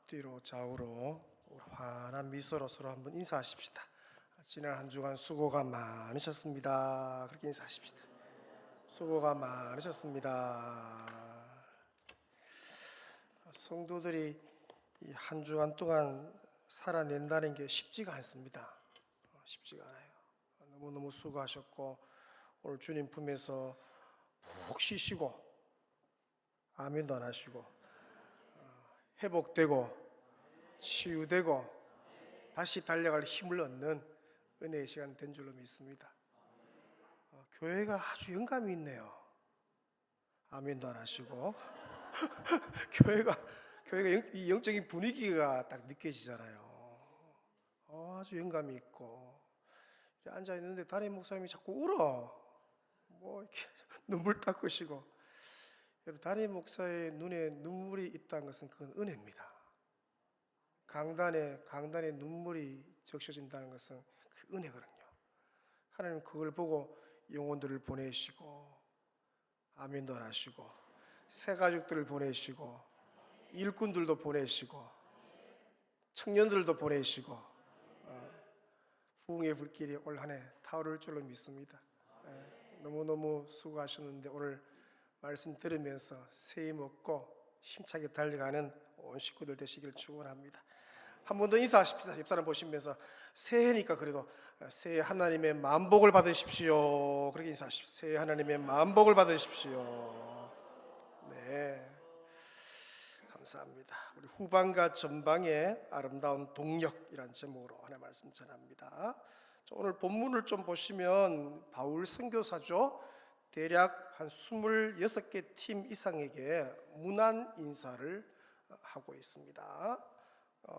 앞뒤로 좌우로 환한 미소로 서로 한번 인사하십시다. 지난 한 주간 수고가 많으셨습니다. 그렇게 인사하십시다. 수고가 많으셨습니다. 성도들이 이 한 주간 동안 살아낸다는 게 쉽지가 않습니다. 쉽지가 않아요. 너무너무 수고하셨고 오늘 주님 품에서 푹 쉬시고 아멘도 안 하시고 회복되고 치유되고 다시 달려갈 힘을 얻는 은혜의 시간 된 줄로 믿습니다. 교회가 아주 영감이 있네요. 아멘도 안 하시고 교회가 이 영적인 분위기가 딱 느껴지잖아요. 아주 영감이 있고 앉아 있는데 담임 목사님이 자꾸 울어. 뭐 이렇게 눈물 닦으시고. 여러분, 담임 목사의 눈에 눈물이 있다는 것은 그건 은혜입니다. 강단에 눈물이 적셔진다는 것은 그 은혜거든요. 하나님 그걸 보고 영혼들을 보내시고 아멘도 안 하시고 새 가족들을 보내시고 일꾼들도 보내시고 청년들도 보내시고 부흥의 불길이 올 한 해 타오를 줄로 믿습니다. 너무너무 수고하셨는데 오늘 말씀 들으면서 새 힘 얻고 힘차게 달려가는 온 식구들 되시기를 축원합니다. 한 번 더 인사하십시다. 옆사람 보시면서 새해니까 그래도 새해 하나님의 만복을 받으십시오. 그렇게 인사하십시오. 새해 하나님의 만복을 받으십시오. 네, 감사합니다. 우리 후반과 전방의 아름다운 동력이란 제목으로 하나의 말씀 전합니다. 오늘 본문을 좀 보시면 바울 선교사죠. 대략 한 26개 팀 이상에게 문안 인사를 하고 있습니다.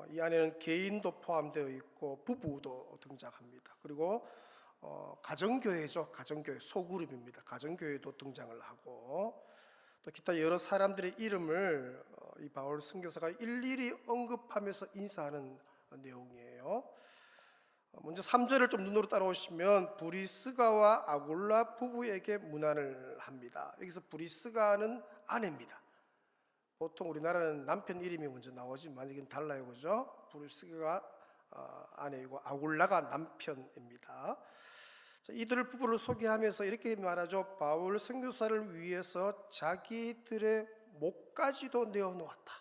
이 안에는 개인도 포함되어 있고 부부도 등장합니다. 그리고 가정교회죠. 가정교회 소그룹입니다. 가정교회도 등장을 하고 또 기타 여러 사람들의 이름을 이 바울 선교사가 일일이 언급하면서 인사하는 내용이에요. 먼저 3절을 좀 눈으로 따라오시면 브리스가와 아굴라 부부에게 문안을 합니다. 여기서 브리스가는 아내입니다. 보통 우리나라는 남편 이름이 먼저 나오지만 이건 달라요, 그죠? 브리스가가 아내이고 아굴라가 남편입니다. 이들 부부를 소개하면서 이렇게 말하죠. 바울 선교사를 위해서 자기들의 목까지도 내어놓았다.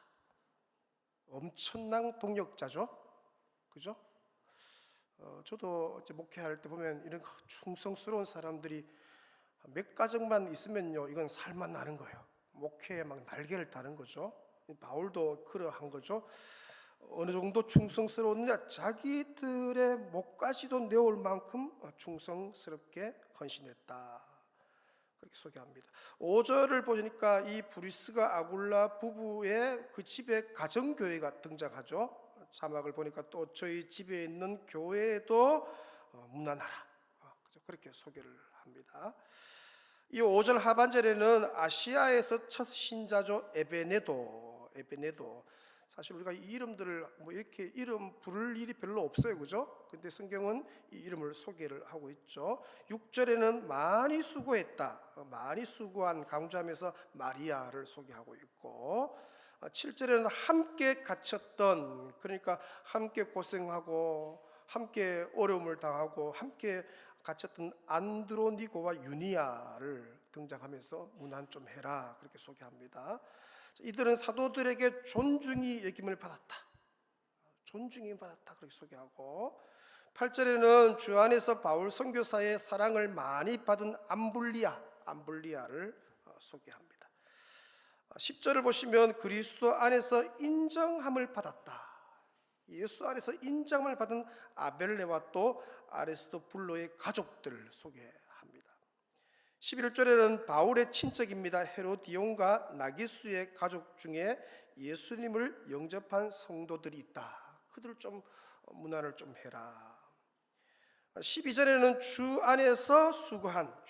엄청난 동력자죠, 그죠? 저도 이제 목회할 때 보면 이런 충성스러운 사람들이 몇 가정만 있으면요, 이건 살만 나는 거예요. 목회에 막 날개를 다는 거죠. 바울도 그러한 거죠. 어느 정도 충성스러웠느냐, 자기들의 목까지도 내올 만큼 충성스럽게 헌신했다. 그렇게 소개합니다. 5절을 보니까 이 브리스가 아굴라 부부의 그 집에 가정교회가 등장하죠. 자막을 보니까 또 저희 집에 있는 교회에도 문안하라, 그렇게 소개를 합니다. 이 5절 하반절에는 아시아에서 첫 신자죠. 에베네도. 사실 우리가 이 이름들을 뭐 이렇게 이름 부를 일이 별로 없어요, 그죠? 근데 성경은 이 이름을 소개를 하고 있죠. 6절에는 많이 수고했다, 많이 수고한, 강조하면서 마리아를 소개하고 있고, 7절에는 함께 갇혔던, 그러니까 함께 고생하고 함께 어려움을 당하고 함께 갇혔던 안드로니고와 유니아를 등장하면서 문안 좀 해라, 그렇게 소개합니다. 이들은 사도들에게 존중이 여김을 받았다, 그렇게 소개하고, 8절에는 주 안에서 바울 선교사의 사랑을 많이 받은 암블리아를 소개합니다. 10절을 보시면 그리스도 안에서 인정함을 받았다, 예수 안에서 인정을 받은 아벨레와 또 아리스토블로의 가족들을 소개합니다. 11절에는 바울의 친척입니다. 헤로디온과 나기수의 가족 중에 예수님을 영접한 성도들이 있다. 그들 좀 문안을 좀 해라. 12절에는 주 안에서 수고한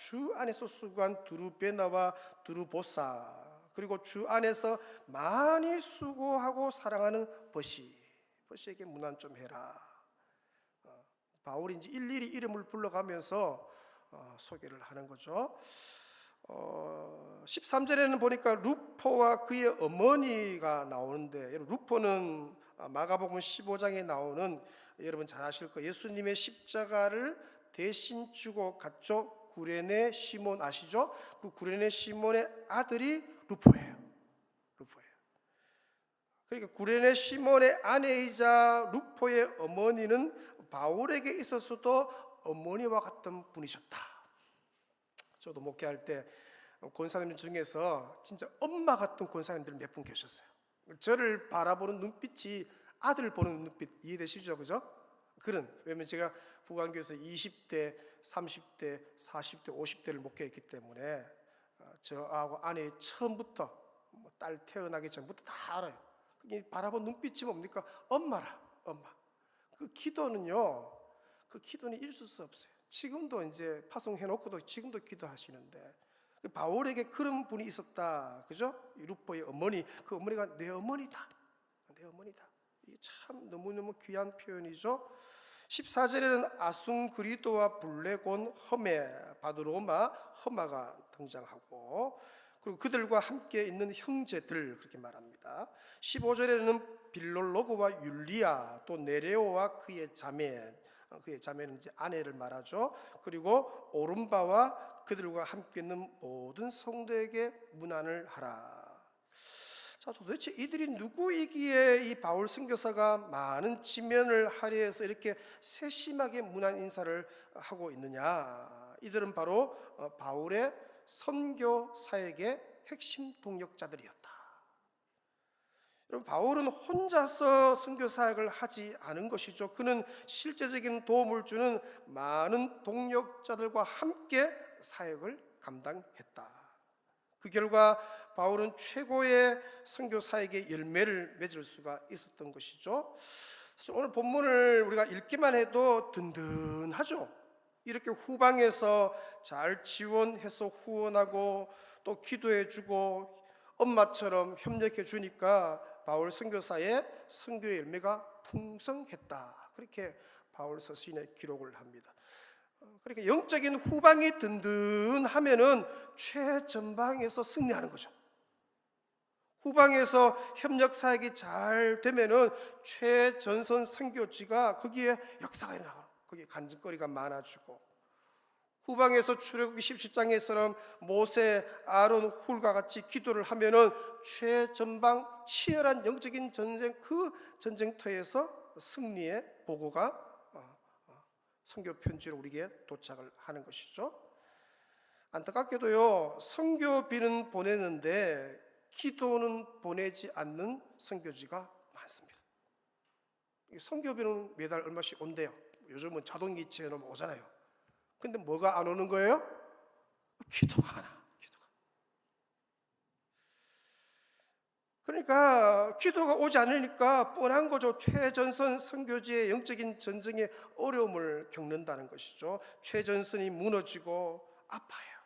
두루베나와 두루보사, 그리고 주 안에서 많이 수고하고 사랑하는 버시에게 문안 좀 해라. 바울이 이제 일일이 이름을 불러가면서 소개를 하는 거죠. 13절에는 보니까 루포와 그의 어머니가 나오는데, 루포는 마가복음 15장에 나오는, 여러분 잘 아실 거예요, 예수님의 십자가를 대신 주고 갔죠. 구레네 시몬 아시죠? 그 구레네 시몬의 아들이 루포예요. 그러니까 구레네 시몬의 아내이자 루포의 어머니는 바울에게 있어서도 어머니와 같은 분이셨다. 저도 목회할 때 권사님 중에서 진짜 엄마 같은 권사님들 몇 분 계셨어요. 저를 바라보는 눈빛이 아들 보는 눈빛, 이해되시죠? 그죠? 왜냐면 제가 북한교에서 20대, 30대, 40대, 50대를 목회했기 때문에 저하고 아내 처음부터 딸 태어나기 전부터 다 알아요. 바라본 눈빛이 뭡니까? 엄마라, 엄마. 그 기도는 잊을 수 없어요. 지금도 이제 파송해놓고도 지금도 기도하시는데, 바울에게 그런 분이 있었다, 그죠? 루포의 어머니, 그 어머니가 내 어머니다. 이게 참 너무너무 귀한 표현이죠. 14절에는 아순그리도와 블레곤, 허메, 바드로마, 허마가 등장하고, 그리고 그들과 함께 있는 형제들, 그렇게 말합니다. 15절에는 빌롤로고와 율리아, 또 네레오와 그의 자매는 이제 아내를 말하죠. 그리고 오른바와 그들과 함께 있는 모든 성도에게 문안을 하라. 자, 도대체 이들이 누구이기에 이 바울 선교사가 많은 지면을 할애해서 이렇게 세심하게 문안 인사를 하고 있느냐? 이들은 바로 바울의 선교 사역의 핵심 동력자들이었다. 여러분, 바울은 혼자서 선교 사역을 하지 않은 것이죠. 그는 실제적인 도움을 주는 많은 동력자들과 함께 사역을 감당했다. 그 결과 바울은 최고의 선교 사역의 열매를 맺을 수가 있었던 것이죠. 오늘 본문을 우리가 읽기만 해도 든든하죠. 이렇게 후방에서 잘 지원해서 후원하고 또 기도해주고 엄마처럼 협력해주니까 바울 선교사의 선교의 열매가 풍성했다. 그렇게 바울 서신에 기록을 합니다. 그러니까 영적인 후방이 든든하면은 최전방에서 승리하는 거죠. 후방에서 협력 사역이 잘 되면은 최전선 선교지가 거기에 역사가 일어나고 거기에 간증거리가 많아지고, 후방에서 출애굽기 17장에서는 모세, 아론, 훌과 같이 기도를 하면은 최전방 치열한 영적인 전쟁, 그 전쟁터에서 승리의 보고가 선교 편지로 우리에게 도착을 하는 것이죠. 안타깝게도요, 선교비는 보내는데 기도는 보내지 않는 선교지가 많습니다. 선교비는 매달 얼마씩 온대요. 요즘은 자동이체는 오잖아요. 근데 뭐가 안 오는 거예요? 기도가 안 와. 그러니까 기도가 오지 않으니까 뻔한 거죠. 최전선 선교지의 영적인 전쟁에 어려움을 겪는다는 것이죠. 최전선이 무너지고 아파요.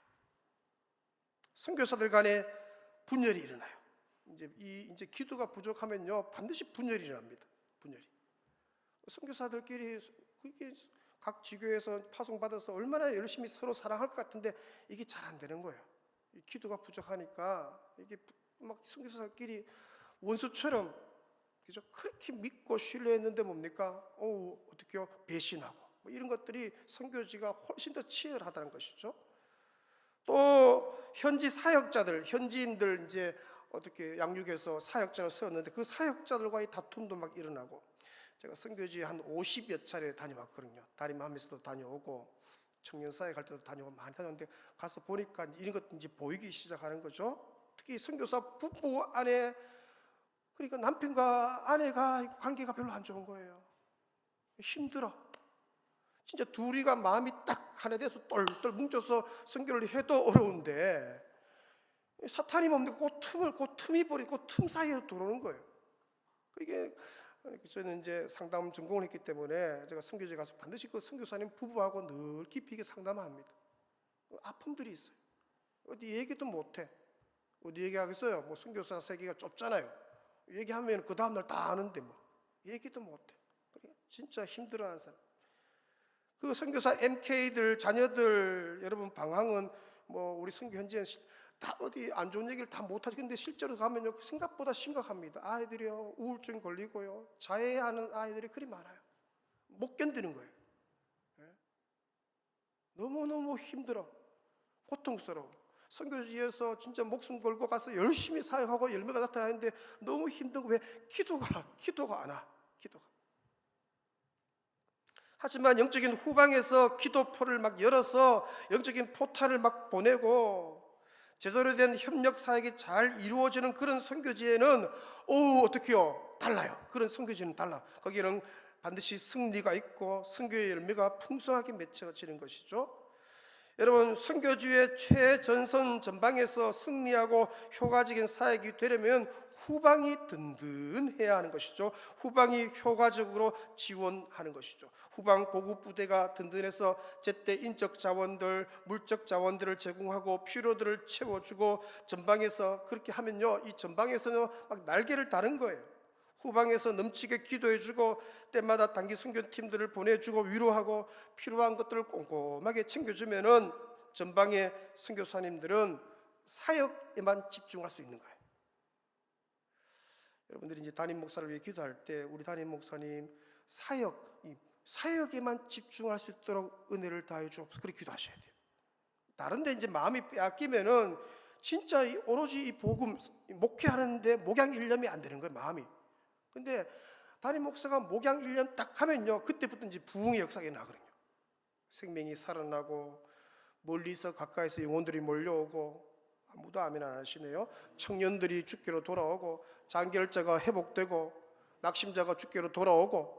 선교사들 간에 분열이 일어나요. 이제 기도가 부족하면요, 반드시 분열이 일어납니다. 선교사들끼리 그게 각 지교에서 파송받아서 얼마나 열심히 서로 사랑할 것 같은데 이게 잘 안 되는 거예요. 기도가 부족하니까 이게 막 선교사들끼리 원수처럼, 그죠? 그렇게 믿고 신뢰했는데 뭡니까? 어떻게요? 배신하고 이런 것들이 선교지가 훨씬 더 치열하다는 것이죠. 또 현지 사역자들, 현지인들 이제 어떻게 양육해서 사역자를 세웠는데 그 사역자들과의 다툼도 막 일어나고, 제가 선교지에 한 50여 차례 다녀왔거든요. 다림하면서도 다녀오고 청년 사역 할 때도 다녀오고 많이 다녔는데, 가서 보니까 이런 것들이 보이기 시작하는 거죠. 특히 선교사 부부 안에, 그러니까 남편과 아내가 관계가 별로 안 좋은 거예요. 힘들어. 진짜 둘이가 마음이 딱 하나 돼서 똘똘 뭉쳐서 선교를 해도 어려운데, 사탄이 뭡니까? 그 틈이 버리고 틈 사이에 들어오는 거예요. 이게 저는 이제 상담 전공을 했기 때문에 제가 선교지에 가서 반드시 그 선교사님 부부하고 늘 깊이 있게 상담합니다. 아픔들이 있어요. 어디 얘기도 못해. 어디 얘기하겠어요? 뭐 선교사 세계가 좁잖아요. 얘기하면 그 다음날 다 아는데 뭐 얘기도 못해. 진짜 힘들어하는 사람. 그 선교사 MK들 자녀들, 여러분 방황은 뭐 우리 선교 현지에 다 어디 안 좋은 얘기를 다 못하지. 근데 실제로 가면요, 생각보다 심각합니다. 아이들이요, 우울증 걸리고요, 자해하는 아이들이 그리 많아요. 못 견디는 거예요. 너무너무 힘들어, 고통스러워. 선교지에서 진짜 목숨 걸고 가서 열심히 사역하고 열매가 나타나는데 너무 힘든 거. 왜? 기도가 안 와. 기도가. 하지만 영적인 후방에서 기도포를 막 열어서 영적인 포탄을 막 보내고 제대로 된 협력 사역이 잘 이루어지는 그런 선교지에는 어떻게요? 달라요. 그런 선교지는 달라. 거기는 반드시 승리가 있고 선교의 열매가 풍성하게 맺혀지는 것이죠. 여러분, 선교주의 최전선 전방에서 승리하고 효과적인 사역이 되려면 후방이 든든해야 하는 것이죠. 후방이 효과적으로 지원하는 것이죠. 후방 보급 부대가 든든해서 제때 인적 자원들, 물적 자원들을 제공하고 필요들을 채워주고 전방에서 그렇게 하면요, 이 전방에서는 막 날개를 다는 거예요. 후방에서 넘치게 기도해주고 때마다 단기 선교팀들을 보내주고 위로하고 필요한 것들을 꼼꼼하게 챙겨주면은 전방의 선교사님들은 사역에만 집중할 수 있는 거예요. 여러분들이 이제 담임 목사를 위해 기도할 때 우리 담임 목사님 사역에만 집중할 수 있도록 은혜를 다해 주옵소서, 그렇게 기도하셔야 돼요. 다른데 이제 마음이 빼앗기면은 진짜 오로지 이 복음 목회하는데 목양일념이 안 되는 거예요, 마음이. 근데 담임 목사가 목양일념 딱 하면요, 그때부터 이제 부흥의 역사가 나거든요. 생명이 살아나고 멀리서 가까이서 영혼들이 몰려오고, 아무도 아멘 안 하시네요. 청년들이 주께로 돌아오고 장결자가 회복되고 낙심자가 주께로 돌아오고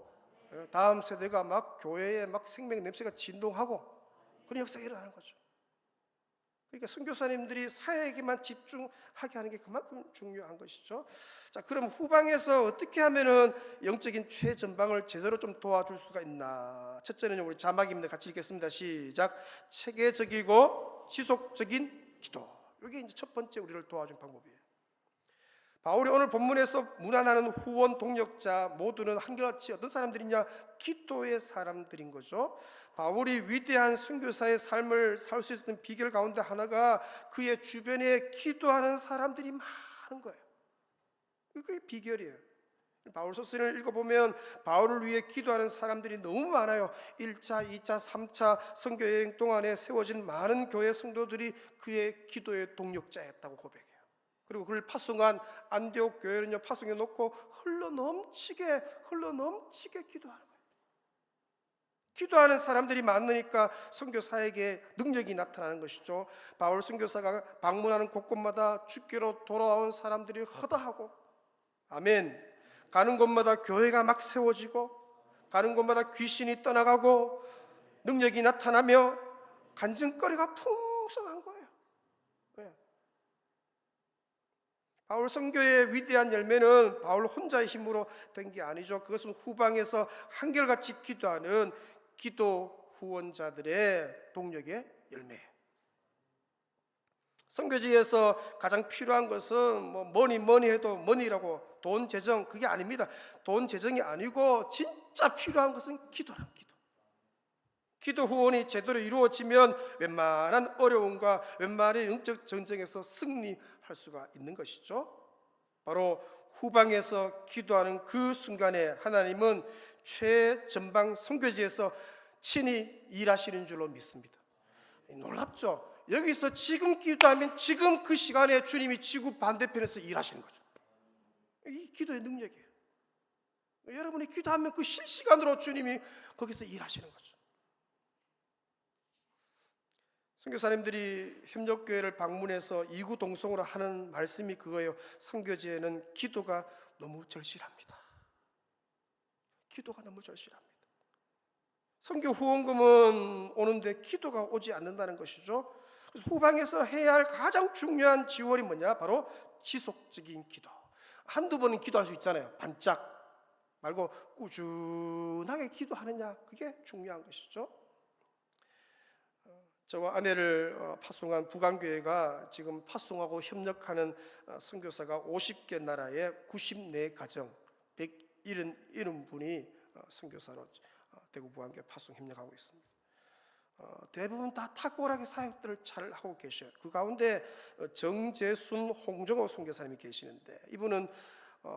다음 세대가 막 교회에 막 생명 냄새가 진동하고 그런 역사가 일어나는 거죠. 그러니까 선교사님들이 사역에만 집중하게 하는 게 그만큼 중요한 것이죠. 자, 그럼 후방에서 어떻게 하면은 영적인 최전방을 제대로 좀 도와줄 수가 있나? 첫째는 우리 자막입니다. 같이 읽겠습니다. 시작. 체계적이고 지속적인 기도. 이게 이제 첫 번째 우리를 도와준 방법이에요. 바울이 오늘 본문에서 문안하는 후원 동력자 모두는 한결같이 어떤 사람들이냐? 기도의 사람들인 거죠. 바울이 위대한 선교사의 삶을 살 수 있는 비결 가운데 하나가 그의 주변에 기도하는 사람들이 많은 거예요. 그게 비결이에요. 바울 서신을 읽어보면 바울을 위해 기도하는 사람들이 너무 많아요. 1차, 2차, 3차 선교여행 동안에 세워진 많은 교회 성도들이 그의 기도의 동력자였다고 고백해요. 그리고 그를 파송한 안디옥 교회는요, 파송해 놓고 흘러넘치게 기도하는 거예요. 기도하는 사람들이 많으니까 선교사에게 능력이 나타나는 것이죠. 바울 선교사가 방문하는 곳곳마다 주께로 돌아온 사람들이 허다하고, 아멘, 가는 곳마다 교회가 막 세워지고 가는 곳마다 귀신이 떠나가고 능력이 나타나며 간증거리가 풍성한 거예요. 네. 바울 선교의 위대한 열매는 바울 혼자의 힘으로 된 게 아니죠. 그것은 후방에서 한결같이 기도하는 기도 후원자들의 동력의 열매예요. 선교지에서 가장 필요한 것은 뭐니 해도 머니라고 돈 재정, 그게 아닙니다. 돈 재정이 아니고 진짜 필요한 것은 기도란 기도. 기도 후원이 제대로 이루어지면 웬만한 어려움과 웬만한 영적 전쟁에서 승리할 수가 있는 것이죠. 바로 후방에서 기도하는 그 순간에 하나님은 최전방 선교지에서 친히 일하시는 줄로 믿습니다. 놀랍죠? 여기서 지금 기도하면 지금 그 시간에 주님이 지구 반대편에서 일하시는 거죠. 이 기도의 능력이에요. 여러분이 기도하면 그 실시간으로 주님이 거기서 일하시는 거죠. 선교사님들이 협력교회를 방문해서 이구동성으로 하는 말씀이 그거예요. 선교지에는 기도가 너무 절실합니다. 기도가 너무 절실합니다. 선교 후원금은 오는데 기도가 오지 않는다는 것이죠. 그래서 후방에서 해야 할 가장 중요한 지원이 뭐냐? 바로 지속적인 기도. 한두 번은 기도할 수 있잖아요. 반짝 말고 꾸준하게 기도하느냐, 그게 중요한 것이죠. 저와 아내를 파송한 부강교회가 지금 파송하고 협력하는 선교사가 50개 나라에 94가정 170분이 선교사로 대구 부강교회 파송 협력하고 있습니다. 대부분 다 탁월하게 사역들을 잘 하고 계셔요. 그 가운데 정재순 홍정호 선교사님이 계시는데, 이분은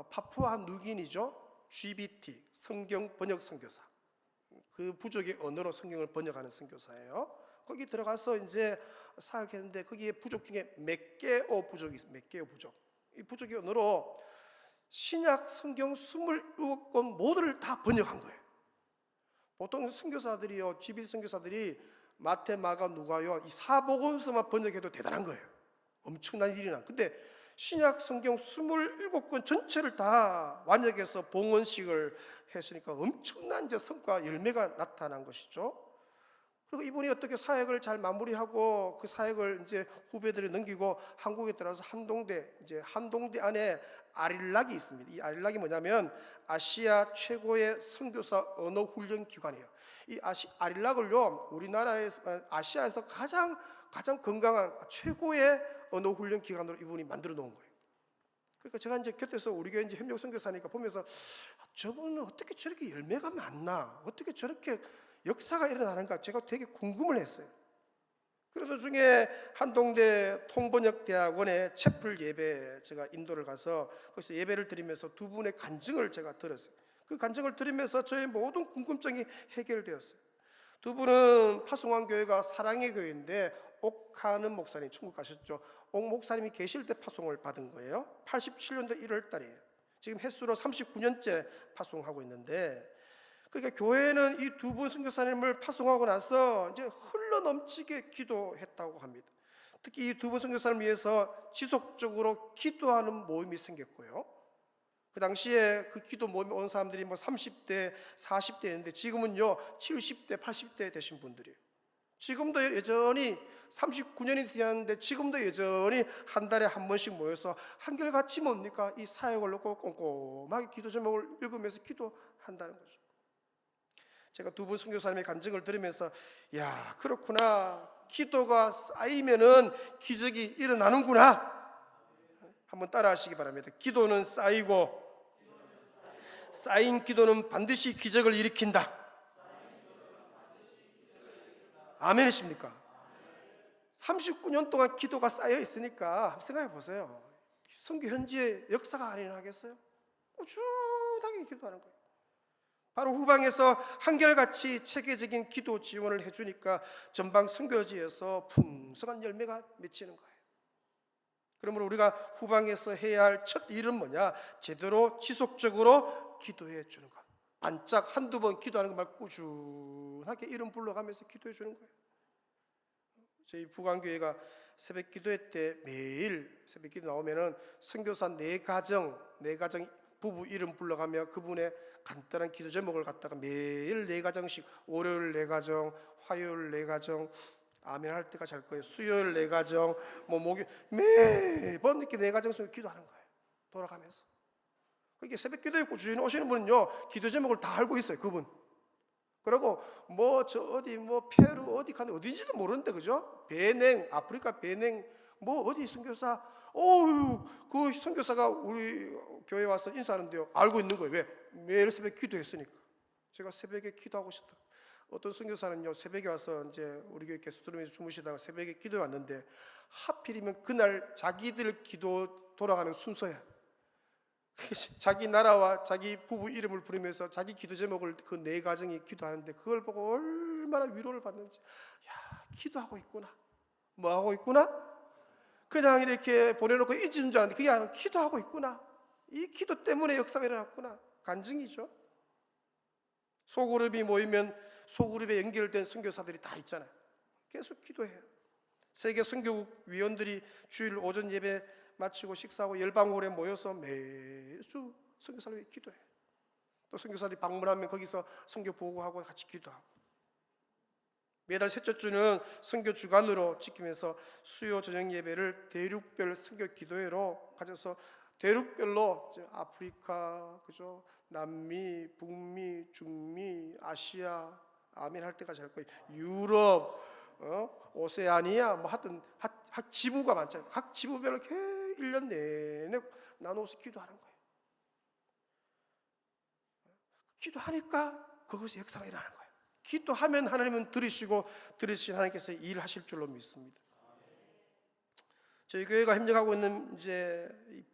파푸아 누기니죠. GBT 성경 번역 선교사, 그 부족의 언어로 성경을 번역하는 선교사예요. 거기 들어가서 이제 사역했는데, 거기에 부족 중에 멕게오 부족이 있어요. 멕게오 부족. 이 부족의 언어로 신약 성경 27권 모두를 다 번역한 거예요. 보통 선교사들이요, GBT 선교사들이 마태, 마가, 누가요, 이 사복음서만 번역해도 대단한 거예요. 엄청난 일이나. 근데 신약 성경 27권 전체를 다 완역해서 봉헌식을 했으니까 엄청난 이제 성과, 열매가 나타난 것이죠. 그리고 이분이 어떻게 사역을 잘 마무리하고 그 사역을 이제 후배들이 넘기고 한국에 들어와서 한동대 안에 아릴락이 있습니다. 이 아릴락이 뭐냐면 아시아 최고의 선교사 언어 훈련 기관이에요. 이 아릴락을요, 우리나라에서, 아시아에서 가장 건강한 최고의 언어 훈련 기관으로 이분이 만들어 놓은 거예요. 그러니까 제가 이제 곁에서 우리 교회 이제 협력 선교사니까 보면서 저분은 어떻게 저렇게 열매가 많나, 어떻게 저렇게 역사가 일어나는가, 제가 되게 궁금을 했어요. 그러던 중에 한동대 통번역대학원의 채플 예배 제가 인도를 가서 거기서 예배를 드리면서 두 분의 간증을 제가 들었어요. 그 간증을 들으면서 저의 모든 궁금증이 해결되었어요. 두 분은 파송한 교회가 사랑의 교회인데 옥하는 목사님, 천국 가셨죠. 옥 목사님이 계실 때 파송을 받은 거예요. 87년도 1월 달이에요. 지금 횟수로 39년째 파송하고 있는데, 그러니까 교회는 이 두 분 선교사님을 파송하고 나서 이제 흘러넘치게 기도했다고 합니다. 특히 이 두 분 선교사님을 위해서 지속적으로 기도하는 모임이 생겼고요. 그 당시에 그 기도 모임에 온 사람들이 뭐 30대, 40대였는데 지금은요 70대, 80대 되신 분들이에요. 지금도 여전히 39년이 지났는데 지금도 여전히 한 달에 한 번씩 모여서 한결같이 뭡니까? 이 사역을 놓고 꼼꼼하게 기도 제목을 읽으면서 기도한다는 거죠. 제가 두 분 선교사님의 간증을 들으면서, 야, 그렇구나, 기도가 쌓이면은 기적이 일어나는구나. 한번 따라 하시기 바랍니다. 기도는 쌓이고 쌓인 기도는 반드시 기적을 일으킨다. 아멘이십니까? 39년 동안 기도가 쌓여 있으니까 생각해 보세요. 선교 현지의 역사가 일어나겠어요? 꾸준하게 기도하는 거예요. 바로 후방에서 한결같이 체계적인 기도 지원을 해주니까 전방 선교지에서 풍성한 열매가 맺히는 거예요. 그러므로 우리가 후방에서 해야 할 첫 일은 뭐냐? 제대로 지속적으로 기도해 주는 것. 반짝 한두 번 기도하는 것 말고 꾸준하게 이름 불러가면서 기도해 주는 거예요. 저희 부강교회가 새벽 기도회 때 매일 새벽 기도 나오면은 선교사 네 가정 부부 이름 불러가며 그분의 간단한 기도 제목을 갖다가 매일 4가정씩, 월요일 4가정, 화요일 4가정, 아멘 할 때까지 할 거예요. 수요일 4가정, 목요일, 매번 이렇게 4가정씩 기도하는 거예요. 돌아가면서. 그게 새벽 기도에 꾸준히 오시는 분은요, 기도 제목을 다 알고 있어요, 그분. 그리고 저 어디 페루 어디 가는데 어딘지도 모르는데, 그죠? 베냉, 아프리카 베냉, 어디 선교사, 그 선교사가 우리 교회 와서 인사하는데요, 알고 있는 거예요. 왜? 매일 새벽 기도했으니까. 제가 새벽에 기도하고 싶다. 어떤 선교사는요, 새벽에 와서 이제 우리 교회 게스트룸에서 주무시다가 새벽에 기도해 왔는데 하필이면 그날 자기들 기도 돌아가는 순서야. 자기 나라와 자기 부부 이름을 부르면서 자기 기도 제목을 그 4가정이 기도하는데, 그걸 보고 얼마나 위로를 받는지, 야, 기도하고 있구나, 하고 있구나, 그냥 이렇게 보내놓고 잊은 줄 알았는데 그게 아니라 기도하고 있구나, 이 기도 때문에 역사가 일어났구나. 간증이죠. 소그룹이 모이면 소그룹에 연결된 선교사들이 다 있잖아요. 계속 기도해요. 세계 선교국 위원들이 주일 오전 예배 마치고 식사하고 열방홀에 모여서 매주 선교사를 위해 기도해요. 또 선교사들이 방문하면 거기서 선교 보고하고 같이 기도하고, 매달 셋째 주는 선교 주간으로 지키면서 수요 저녁 예배를 대륙별 선교 기도회로 가져서 대륙별로 아프리카, 그죠? 남미, 북미, 중미, 아시아, 아멘 할 때까지 할 거예요. 유럽, 오세아니아, 하여튼 지부가 많잖아요. 각 지부별로 이렇게 1년 내내 나눠서 기도하는 거예요. 기도하니까 그것이 역사가 일어나는 거예요. 기도하면 하나님은 들으시고 들으신 하나님께서 일하실 줄로 믿습니다. 저희 교회가 협력하고 있는 이제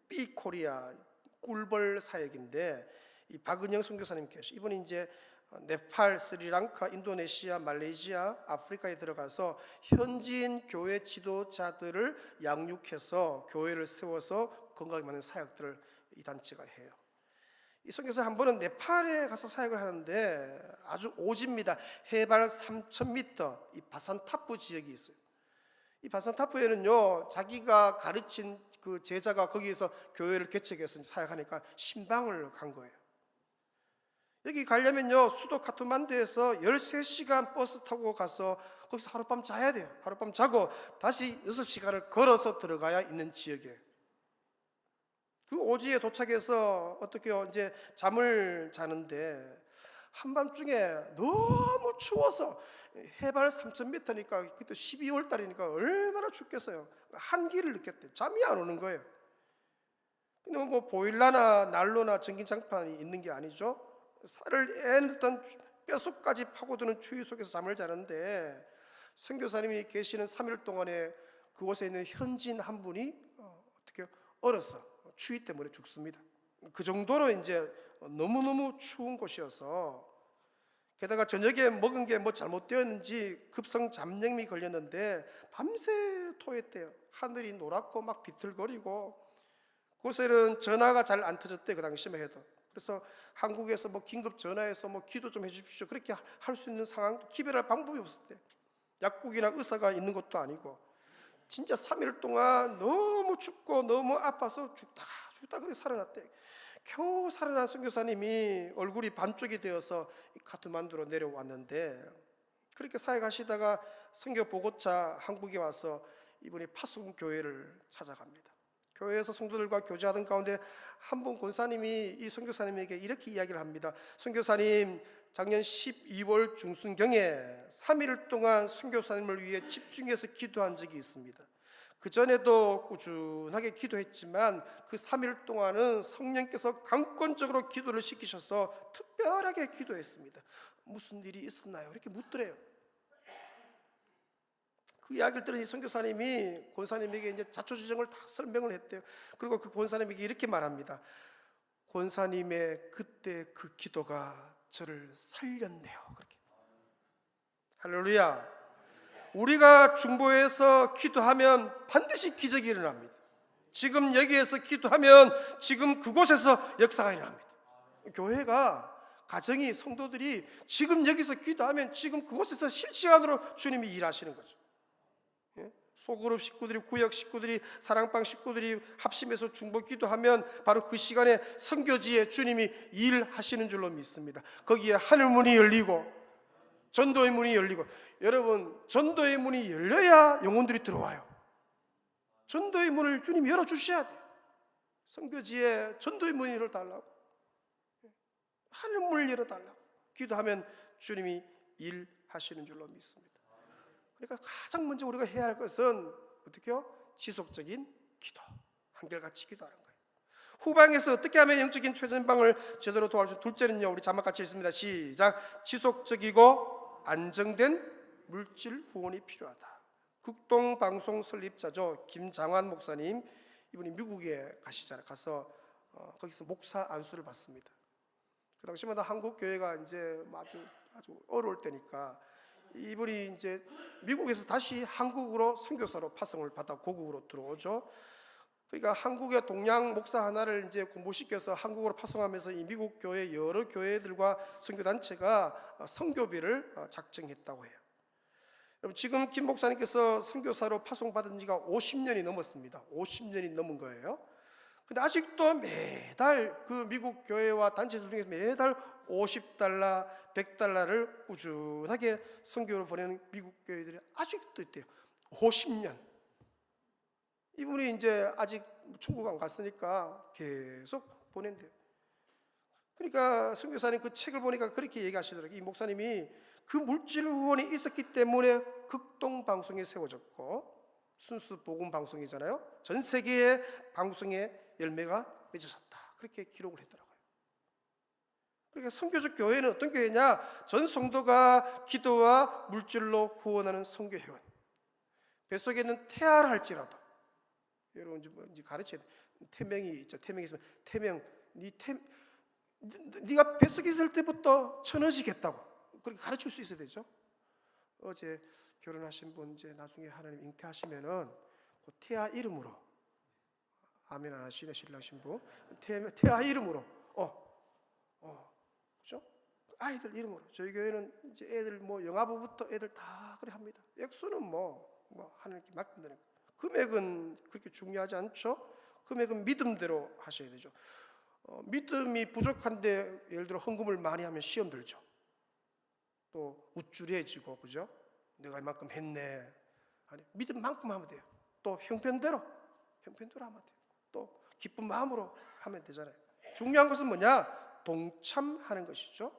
B 코리아 꿀벌 사역인데 이 박은영 선교사님 계시. 이분이 이제 네팔, 스리랑카, 인도네시아, 말레이시아, 아프리카에 들어가서 현지인 교회 지도자들을 양육해서 교회를 세워서 건강하게 만드는 사역들을 이 단체가 해요. 이 선교사 한 번은 네팔에 가서 사역을 하는데 아주 오지입니다. 해발 3,000m 이 바산타프 지역이 있어요. 이 바산타프에는요, 자기가 가르친 그 제자가 거기에서 교회를 개척해서 사역하니까 신방을 간 거예요. 여기 가려면요, 수도 카트만두에서 13시간 버스 타고 가서 거기서 하룻밤 자야 돼요. 하룻밤 자고 다시 6시간을 걸어서 들어가야 있는 지역이에요. 그 오지에 도착해서 어떻게 이제 잠을 자는데 한밤중에 너무 추워서 해발 3,000m니까 그때 12월 달이니까 얼마나 춥겠어요. 한기를 느꼈대요. 잠이 안 오는 거예요. 근데 뭐 보일러나 난로나 전기장판이 있는 게 아니죠. 살을 애는듯한 뼛속까지 파고드는 추위 속에서 잠을 자는데 선교사님이 계시는 3일 동안에 그곳에 있는 현지인 한 분이 어떻게 얼어서 추위 때문에 죽습니다. 그 정도로 이제 너무너무 추운 곳이어서, 게다가 저녁에 먹은 게 뭐 잘못되었는지 급성 잠염이 걸렸는데 밤새 토했대요. 하늘이 노랗고 막 비틀거리고, 그곳에는 전화가 잘 안 터졌대, 그 당시만 해도. 그래서 한국에서 뭐 긴급 전화해서 뭐 기도 좀 해주십시오, 그렇게 할 수 있는 상황, 기별할 방법이 없었대. 약국이나 의사가 있는 것도 아니고. 진짜 3일 동안 너무 춥고 너무 아파서 죽다 그래 살아났대. 겨우 살아난 선교사님이 얼굴이 반쪽이 되어서 카트만두로 내려왔는데, 그렇게 사역하시다가 선교 보고차 한국에 와서 이분이 파송 교회를 찾아갑니다. 교회에서 성도들과 교제하던 가운데 한 분 권사님이 이 선교사님에게 이렇게 이야기를 합니다. 선교사님, 작년 12월 중순경에 3일 동안 선교사님을 위해 집중해서 기도한 적이 있습니다. 그 전에도 꾸준하게 기도했지만 그 3일 동안은 성령께서 강권적으로 기도를 시키셔서 특별하게 기도했습니다. 무슨 일이 있었나요? 이렇게 묻더래요. 그 이야기를 들은 이 선교사님이 권사님에게 이제 자초지종을 다 설명을 했대요. 그리고 그 권사님에게 이렇게 말합니다. 권사님의 그때 그 기도가 저를 살렸네요. 그렇게. 할렐루야. 우리가 중보에서 기도하면 반드시 기적이 일어납니다. 지금 여기에서 기도하면 지금 그곳에서 역사가 일어납니다. 교회가, 가정이, 성도들이 지금 여기서 기도하면 지금 그곳에서 실시간으로 주님이 일하시는 거죠. 소그룹 식구들이, 구역 식구들이, 사랑방 식구들이 합심해서 중보 기도하면 바로 그 시간에 선교지에 주님이 일하시는 줄로 믿습니다. 거기에 하늘 문이 열리고 전도의 문이 열리고, 여러분, 전도의 문이 열려야 영혼들이 들어와요. 전도의 문을 주님이 열어주셔야 돼요. 선교지에 전도의 문을 열어달라고, 하늘 문을 열어달라고 기도하면 주님이 일하시는 줄로 믿습니다. 그러니까 가장 먼저 우리가 해야 할 것은 어떻게요? 지속적인 기도, 한결같이 기도하는 거예요. 후방에서 어떻게 하면 영적인 최전방을 제대로 도와줄 수? 둘째는요, 우리 자막 같이 읽습니다. 시작. 지속적이고 안정된 물질 후원이 필요하다. 극동방송 설립자죠, 김장환 목사님. 이분이 미국에 가서 거기서 목사 안수를 받습니다. 그 당시마다 한국 교회가 이제 아주 어려울 때니까 이분이 이제 미국에서 다시 한국으로 선교사로 파송을 받아 고국으로 들어오죠. 그러니까 한국의 동양 목사 하나를 이제 공부시켜서 한국으로 파송하면서 이 미국 교회 여러 교회들과 선교 단체가 선교비를 작정했다고 해요. 여러분, 지금 김 목사님께서 선교사로 파송받은 지가 50년이 넘었습니다. 50년이 넘은 거예요. 근데 아직도 매달 그 미국 교회와 단체들 중에서 매달 $50, $100를 꾸준하게 선교를 보내는 미국 교회들이 아직도 있대요. 50년. 이분이 이제 아직 천국 안 갔으니까 계속 보낸대요. 그러니까 선교사님 그 책을 보니까 그렇게 얘기하시더라고요. 이 목사님이 그 물질 후원이 있었기 때문에 극동 방송이 세워졌고, 순수 복음 방송이잖아요. 전 세계의 방송의 열매가 맺어졌다. 그렇게 기록을 했더라고요. 그러니까 선교적 교회는 어떤 교회냐? 전 성도가 기도와 물질로 후원하는 선교 회원. 뱃속에 있는 태아를 할지라도, 여러분 이제 가르쳐야 돼. 태명이 있죠. 태명이 있으면 태명, 네가 뱃속에 있을 때부터 천원씩 했다고 그렇게 가르칠 수 있어야 되죠. 어제 결혼하신 분 이제 나중에 하나님 잉태하시면은 그 태아 이름으로, 아멘 안 하시네 신랑 신부, 태아 이름으로 그죠? 아이들 이름으로. 저희 교회는 이제 애들 뭐 영아부부터 애들 다 그래 합니다. 액수는 뭐 하나님께 맡긴다는 거. 금액은 그렇게 중요하지 않죠. 금액은 믿음대로 하셔야 되죠. 믿음이 부족한데 예를 들어 헌금을 많이 하면 시험 들죠. 또 우쭐해지고, 그죠? 내가 이만큼 했네. 아니, 믿음만큼 하면 돼요. 또 형편대로 하면 돼요. 또 기쁜 마음으로 하면 되잖아요. 중요한 것은 뭐냐? 동참하는 것이죠.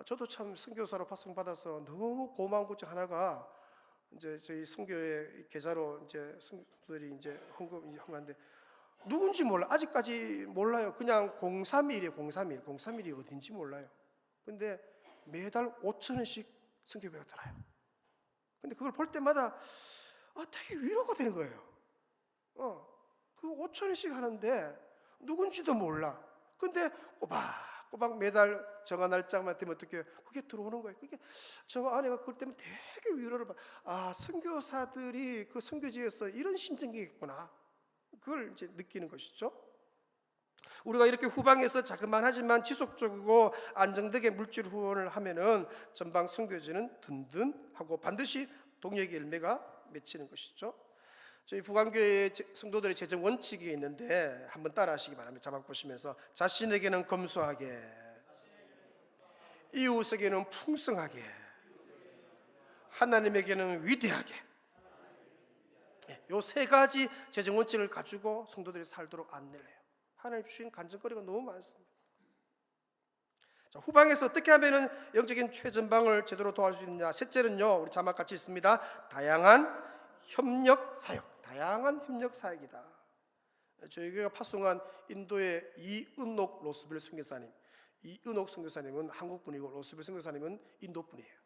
저도 참 선교사로 파송받아서 너무 고마운 것 중 하나가, 이제 저희 선교회 계좌로 이제 성도들이 이제 헌금하는데 누군지 몰라. 아직까지 몰라요. 그냥 031이에요. 031이 어딘지 몰라요. 근데 매달 5,000원씩 선교비가 들어요. 근데 그걸 볼 때마다 되게 위로가 되는 거예요. 그 5,000원씩 하는데 누군지도 몰라. 근데 꼬박 매달 정한 날짜만 되면 어떻게 그게 들어오는 거예요. 그게 저 아내가 그걸 때문에 되게 위로를 받아. 선교사들이 그 선교지에서 이런 심정이 있구나. 그걸 이제 느끼는 것이죠. 우리가 이렇게 후방에서 자그만하지만 지속적이고 안정되게 물질 후원을 하면은 전방 선교지는 든든하고 반드시 동역의 열매가 맺히는 것이죠. 저희 부관교회 성도들의 재정 원칙이 있는데 한번 따라하시기 바랍니다. 자막 보시면서 자신에게는 검소하게, 이웃에게는 풍성하게, 하나님에게는 위대하게. 이 세 가지 재정 원칙을 가지고 성도들이 살도록 안내를 해요. 하나님 주신 간증거리가 너무 많습니다. 자, 후방에서 어떻게 하면은 영적인 최전방을 제대로 도와줄 수 있느냐? 셋째는요, 우리 자막 같이 있습니다. 다양한 협력 사역이다. 저희 교회가 파송한 인도의 이은옥 로스벨 선교사님, 이은옥 선교사님은 한국분이고 로스벨 선교사님은 인도분이에요.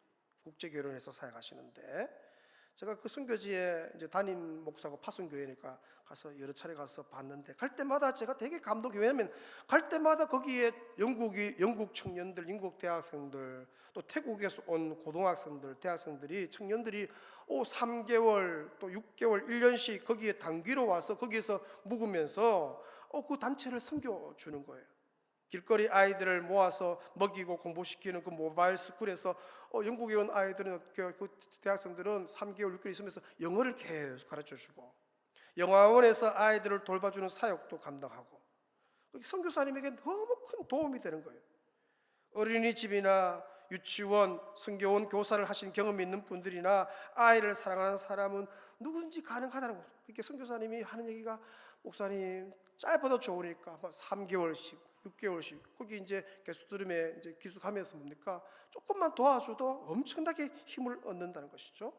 국제 결혼해서 사역하시는데, 제가 그 선교지에 이제 담임 목사고 파송교회니까 가서 여러 차례 가서 봤는데, 갈 때마다 제가 되게 감동이, 왜냐하면 갈 때마다 거기에 영국 청년들, 영국 대학생들, 또 태국에서 온 고등학생들, 대학생들이, 청년들이 3개월 또 6개월 1년씩 거기에 단기로 와서 거기에서 묵으면서 그 단체를 섬겨주는 거예요. 길거리 아이들을 모아서 먹이고 공부시키는 그 모바일 스쿨에서 영국에 온 아이들은, 그 대학생들은 3개월 6개월 있으면서 영어를 계속 가르쳐주고, 영화원에서 아이들을 돌봐주는 사역도 감당하고, 선교사님에게 너무 큰 도움이 되는 거예요. 어린이집이나 유치원, 선교원 교사를 하신 경험이 있는 분들이나 아이를 사랑하는 사람은 누구든지 가능하다는 거죠. 그렇게 선교사님이 하는 얘기가, 목사님 짧아도 좋으니까 3개월씩 6개월씩 거기 이제 계속 들으며 이제 기숙하면서 뭡니까? 조금만 도와줘도 엄청나게 힘을 얻는다는 것이죠.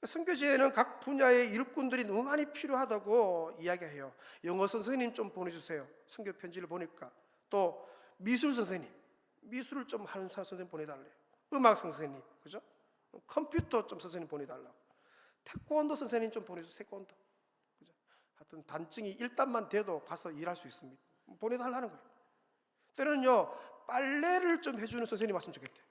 선교지에는 각 분야의 일꾼들이 너무 많이 필요하다고 이야기해요. 영어 선생님 좀 보내주세요. 선교 편지를 보니까. 또 미술 선생님, 미술을 좀 하는 선생님 보내달래요. 음악 선생님, 그죠? 컴퓨터 좀 선생님 보내달라고. 태권도 선생님 좀 보내주세요. 태권도, 그죠? 하여튼 단증이 1단만 돼도 가서 일할 수 있습니다. 보내달라는 거예요. 때로는요, 빨래를 좀 해주는 선생님 왔으면 좋겠대요.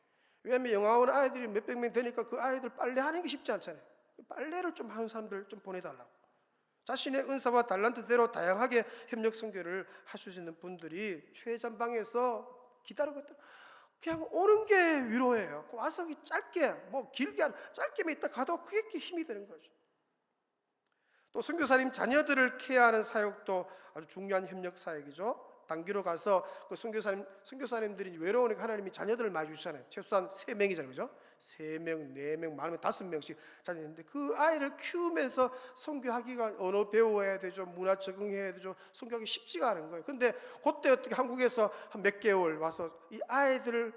왜냐하면 영화원 아이들이 몇백 명 되니까 그 아이들 빨래하는 게 쉽지 않잖아요. 빨래를 좀 하는 사람들 좀 보내달라고. 자신의 은사와 달란트대로 다양하게 협력 선교를 하실 수 있는 분들이 최전방에서 기다리고 있다. 그냥 오는 게 위로예요. 와서 짧게, 짧게만 있다 가도 그게 힘이 되는 거죠. 또 선교사님 자녀들을 케어하는 사역도 아주 중요한 협력 사역이죠. 단기로 가서 그 선교사님들이 외로우니까 하나님이 자녀들을 많이 주시잖아요. 최소한 3명이잖아요, 그죠? 3명, 4명, 많으면 5명씩 자녀인데 그 아이를 키우면서 선교하기가, 언어 배워야 되죠, 문화 적응해야 되죠. 선교하기 쉽지가 않은 거예요. 근데 그때 어떻게 한국에서 한 몇 개월 와서 이 아이들을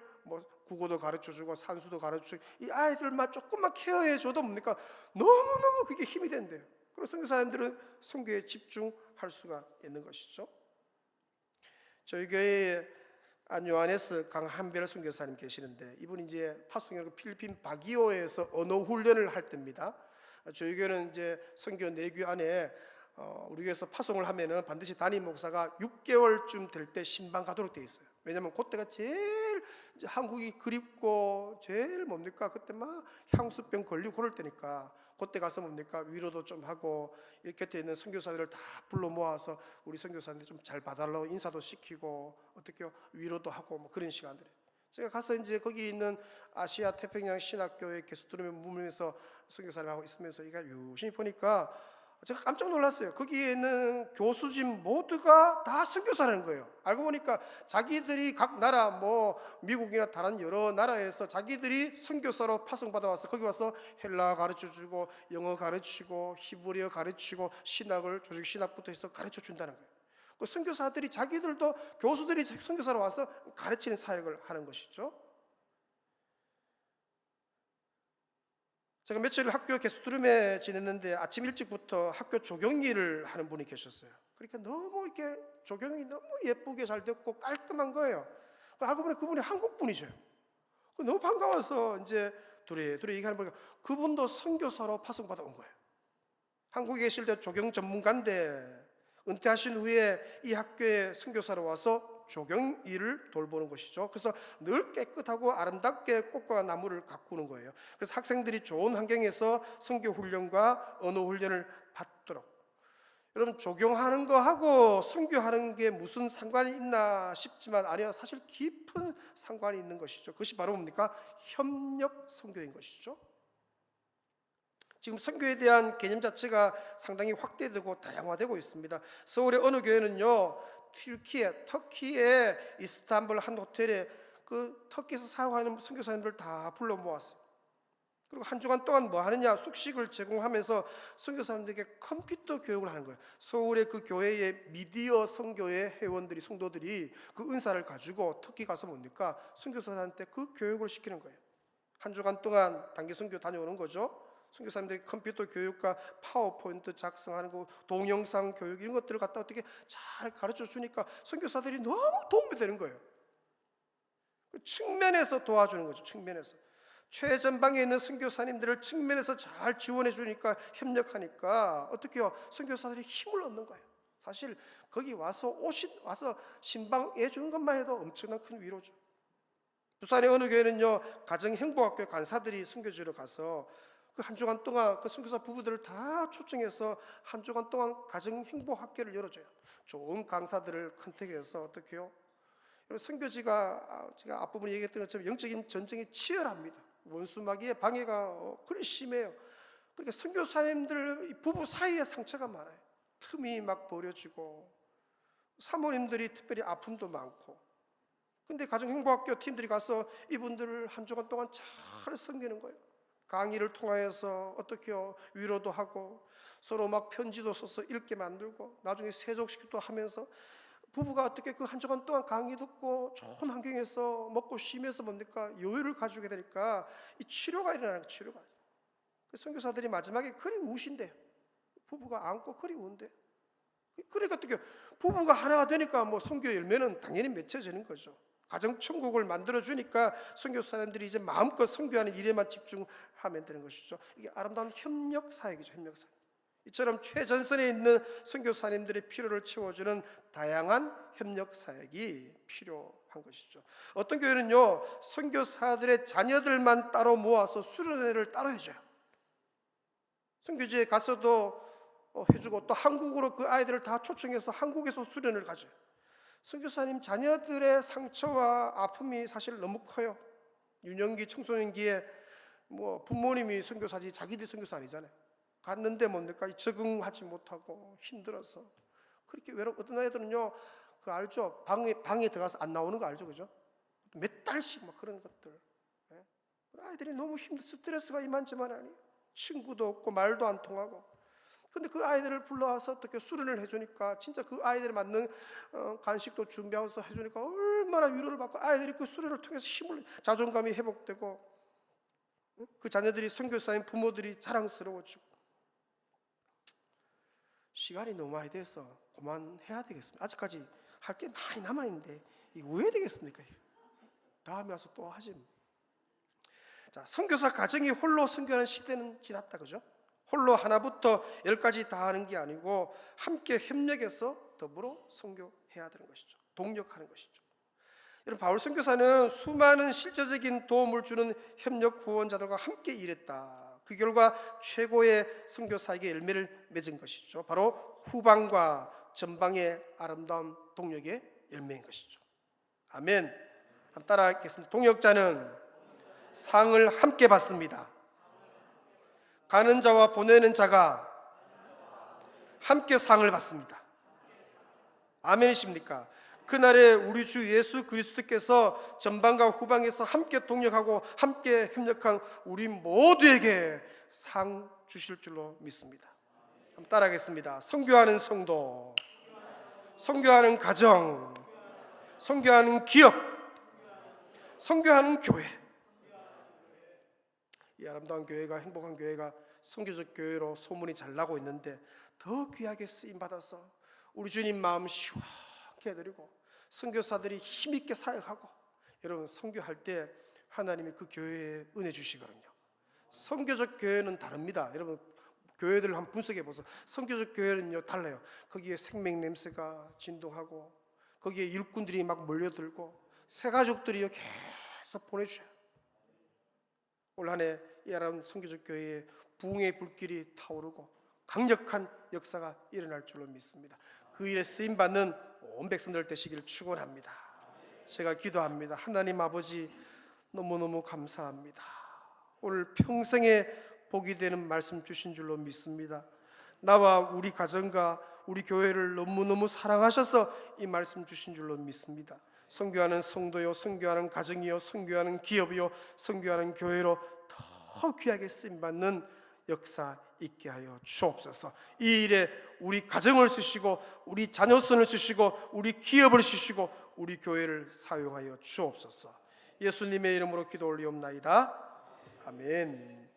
국어도 가르쳐주고 산수도 가르쳐주고 이 아이들만 조금만 케어해줘도 뭡니까? 너무너무 그게 힘이 된대요. 그리고 선교사님들은 선교에 집중할 수가 있는 것이죠. 저희 교회에 안요하네스 강한별 선교사님 계시는데, 이분이 이제 파송이라고 필리핀 바기오에서 언어 훈련을 할 때입니다. 저희 교회는 이제 선교 내교 안에 우리 교회에서 파송을 하면은 반드시 담임 목사가 6개월쯤 될 때 신방 가도록 되어 있어요. 왜냐하면 그때가 제일 이제 한국이 그립고 제일 뭡니까, 그때 막 향수병 걸리고 그럴 때니까 그때 가서 뭡니까, 위로도 좀 하고 이 곁에 있는 선교사들을 다 불러 모아서 우리 선교사님들 좀 잘 봐달라고 인사도 시키고 어떻게요, 위로도 하고 뭐 그런 시간들에 제가 가서 이제 거기 있는 아시아 태평양 신학교의 개수들을 머물면서 선교사를 하고 있으면서 이가 유심히 보니까 제가 깜짝 놀랐어요. 거기에 있는 교수진 모두가 다 선교사라는 거예요. 알고 보니까 자기들이 각 나라, 뭐 미국이나 다른 여러 나라에서 자기들이 선교사로 파송받아 와서 거기 와서 헬라 가르쳐주고 영어 가르치고 히브리어 가르치고 신학을 조직 신학부터 해서 가르쳐 준다는 거예요. 그 선교사들이 자기들도 교수들이 선교사로 와서 가르치는 사역을 하는 것이죠. 제가 며칠 학교 게스트룸에 지냈는데 아침 일찍부터 학교 조경일을 하는 분이 계셨어요. 그러니까 너무 이렇게 조경이 너무 예쁘게 잘 됐고 깔끔한 거예요. 알고 보니 그분이 한국 분이셔요. 너무 반가워서 이제 둘이 얘기하는 보니까 그분도 선교사로 파송받아 온 거예요. 한국에 계실 때 조경 전문가인데 은퇴하신 후에 이 학교에 선교사로 와서 조경 일을 돌보는 것이죠. 그래서 늘 깨끗하고 아름답게 꽃과 나무를 가꾸는 거예요. 그래서 학생들이 좋은 환경에서 선교 훈련과 언어 훈련을 받도록. 여러분, 조경하는 거하고 선교하는 게 무슨 상관이 있나 싶지만 아니요, 사실 깊은 상관이 있는 것이죠. 그것이 바로 뭡니까? 협력 선교인 것이죠. 지금 선교에 대한 개념 자체가 상당히 확대되고 다양화되고 있습니다. 서울의 어느 교회는요, 터키의 이스탄불 한 호텔에 그 터키에서 사용하는 선교사님들 다 불러 모았어요. 그리고 한 주간 동안 뭐 하느냐, 숙식을 제공하면서 선교사님들에게 컴퓨터 교육을 하는 거예요. 서울의 그 교회의 미디어 선교회 회원들이, 성도들이 그 은사를 가지고 터키 가서 뭡니까, 선교사한테 그 교육을 시키는 거예요. 한 주간 동안 단기 선교 다녀오는 거죠. 선교사님들이 컴퓨터 교육과 파워포인트 작성하는 거, 동영상 교육 이런 것들을 갖다 어떻게 잘 가르쳐 주니까 선교사들이 너무 도움이 되는 거예요. 측면에서 도와주는 거죠. 측면에서 최전방에 있는 선교사님들을 측면에서 잘 지원해 주니까, 협력하니까 어떻게요? 선교사들이 힘을 얻는 거예요. 사실 거기 와서 신방해 주는 것만 해도 엄청난 큰 위로죠. 부산의 어느 교회는요, 가정행복학교 간사들이 선교지로 가서 그 한 주간 동안 그 선교사 부부들을 다 초청해서 한 주간 동안 가정행복학교를 열어줘요. 좋은 강사들을 컨택해서 어떻게요? 선교지가 제가 앞부분에 얘기했던 것처럼 영적인 전쟁이 치열합니다. 원수마귀의 방해가 그리 심해요. 그러니까 선교사님들 부부 사이에 상처가 많아요. 틈이 막 벌어지고 사모님들이 특별히 아픔도 많고. 근데 가정행복학교 팀들이 가서 이분들을 한 주간 동안 잘 섬기는 거예요. 강의를 통하여서 어떻게요? 위로도 하고 서로 막 편지도 써서 읽게 만들고 나중에 세족식도 하면서 부부가 어떻게 그 한 주간 동안 강의 듣고 좋은 환경에서 먹고 쉬면서 뭡니까? 여유를 가지게 되니까 이 치료가 일어나는 거예요. 치료가. 그 선교사들이 마지막에 그리 우신대요. 부부가 안고 그리 운대요. 그러니까 어떻게 부부가 하나가 되니까 뭐 선교 열매는 당연히 맺혀지는 거죠. 가정천국을 만들어주니까 선교사님들이 이제 마음껏 선교하는 일에만 집중하면 되는 것이죠. 이게 아름다운 협력사역이죠. 협력사역. 이처럼 최전선에 있는 선교사님들의 필요를 채워주는 다양한 협력사역이 필요한 것이죠. 어떤 교회는요, 선교사들의 자녀들만 따로 모아서 수련회를 따로 해줘요. 선교지에 가서도 해주고 또 한국으로 그 아이들을 다 초청해서 한국에서 수련을 가져요. 선교사님 자녀들의 상처와 아픔이 사실 너무 커요. 유년기, 청소년기에 뭐 부모님이 선교사지 자기들이 선교사 아니잖아요. 갔는데 뭡니까? 적응하지 못하고 힘들어서 그렇게 어떤 아이들은요, 그 알죠? 방에 들어가서 안 나오는 거 알죠, 그죠? 몇 달씩 막 그런 것들. 예? 아이들이 너무 스트레스가 이만저만 아니에요. 친구도 없고 말도 안 통하고. 근데 그 아이들을 불러와서 어떻게 수련을 해주니까 진짜 그 아이들에 맞는 간식도 준비해서 해주니까 얼마나 위로를 받고 아이들이 그 수련을 통해서 자존감이 회복되고 그 자녀들이 선교사님 부모들이 자랑스러워지고. 시간이 너무 많이 돼서 그만해야 되겠습니다. 아직까지 할 게 많이 남아있는데 이거 왜 되겠습니까? 다음에 와서 또 하지. 자, 선교사 가정이 홀로 선교하는 시대는 지났다, 그죠? 홀로 하나부터 10까지 다 하는 게 아니고 함께 협력해서 더불어 선교해야 되는 것이죠. 동력하는 것이죠. 여러분, 바울 선교사는 수많은 실제적인 도움을 주는 협력 구원자들과 함께 일했다. 그 결과 최고의 선교사에게 열매를 맺은 것이죠. 바로 후방과 전방의 아름다운 동력의 열매인 것이죠. 아멘. 한번 따라하겠습니다. 동역자는 상을 함께 받습니다. 가는 자와 보내는 자가 함께 상을 받습니다. 아멘이십니까? 그날에 우리 주 예수 그리스도께서 전방과 후방에서 함께 동역하고 함께 협력한 우리 모두에게 상 주실 줄로 믿습니다. 한번 따라하겠습니다. 선교하는 성도, 선교하는 가정, 선교하는 기업, 선교하는 교회. 이 아름다운 교회가, 행복한 교회가 선교적 교회로 소문이 잘 나고 있는데 더 귀하게 쓰임 받아서 우리 주님 마음 시원하게 해드리고 선교사들이 힘있게 사역하고, 여러분 선교할 때 하나님이 그 교회에 은혜 주시거든요. 선교적 교회는 다릅니다. 여러분 교회들을 한번 분석해 보세요. 선교적 교회는요 달라요. 거기에 생명 냄새가 진동하고 거기에 일꾼들이 막 몰려들고 새가족들이 계속 보내주셔요. 올 한 해 이 아름다운 선교적 교회에 부흥의 불길이 타오르고 강력한 역사가 일어날 줄로 믿습니다. 그 일에 쓰임받는 온 백성들 되시기를 축원합니다. 제가 기도합니다. 하나님 아버지, 너무너무 감사합니다. 오늘 평생에 복이 되는 말씀 주신 줄로 믿습니다. 나와 우리 가정과 우리 교회를 너무너무 사랑하셔서 이 말씀 주신 줄로 믿습니다. 선교하는 성도요, 선교하는 가정이요, 선교하는 기업이요, 선교하는 교회로 더 귀하게 쓰임받는 역사 있게 하여 주옵소서. 이 일에 우리 가정을 쓰시고 우리 자녀선을 쓰시고 우리 기업을 쓰시고 우리 교회를 사용하여 주옵소서. 예수님의 이름으로 기도 올리옵나이다. 아멘.